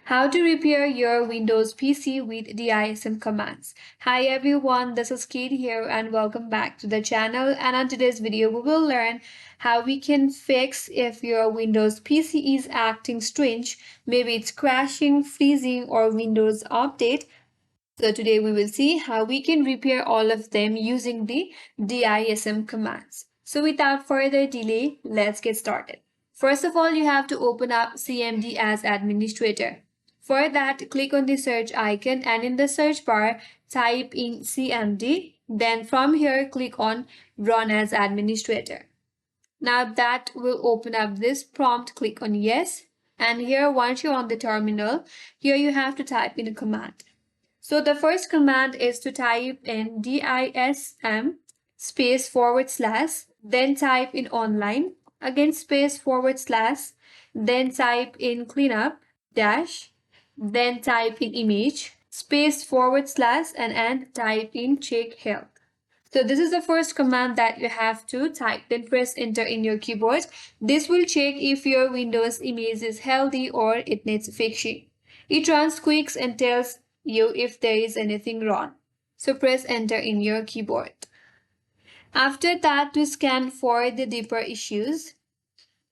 How to repair your Windows PC with DISM commands. Hi everyone, this is Kate here and welcome back to the channel, and on today's video we will learn how we can fix if your Windows PC is acting strange, maybe it's crashing, freezing or Windows update. So today we will see how we can repair all of them using the DISM commands. So without further delay, let's get started. First of all, you have to open up CMD as administrator. For that, click on the search icon and in the search bar, type in CMD. Then from here, click on Run as administrator. Now that will open up this prompt, click on Yes. And here, once you're on the terminal, here you have to type in a command. So the first command is to type in DISM space /, then type in online, again space /, then type in cleanup dash, then type in image, space / and type in CheckHealth. So this is the first command that you have to type, then press enter in your keyboard. This will check if your Windows image is healthy or it needs fixing. It runs quick and tells you if there is anything wrong. So press enter in your keyboard. After that, to scan for the deeper issues,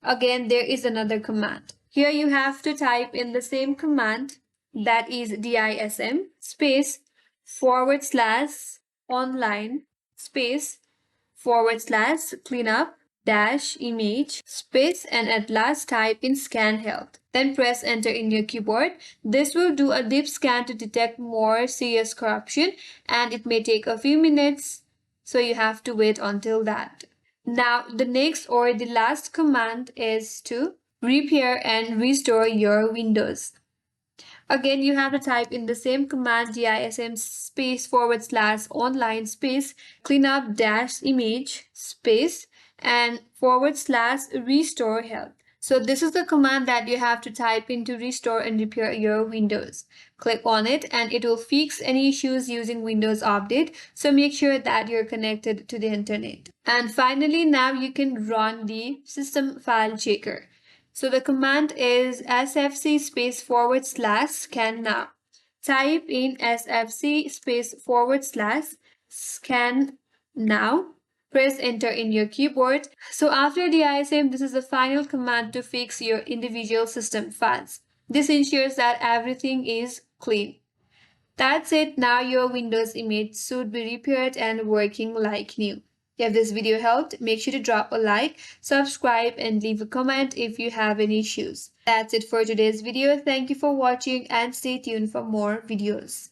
again there is another command. Here you have to type in the same command, that is DISM space / online space / cleanup dash image space and at last type in ScanHealth. Then press enter in your keyboard. This will do a deep scan to detect more serious corruption and it may take a few minutes, so you have to wait until that. Now the next or the last command is to repair and restore your Windows. Again, you have to type in the same command DISM space / online space cleanup dash image space and / RestoreHealth. So this is the command that you have to type in to restore and repair your Windows. Click on it and it will fix any issues using Windows Update. So make sure that you're connected to the internet. And finally, now you can run the system file checker. So the command is sfc space / scan now. Type in sfc space / scan now. Press enter in your keyboard. So after DISM, this is the final command to fix your individual system files. This ensures that everything is clean. That's it. Now your Windows image should be repaired and working like new. If this video helped, make sure to drop a like, subscribe and leave a comment if you have any issues. That's it for today's video. Thank you for watching and stay tuned for more videos.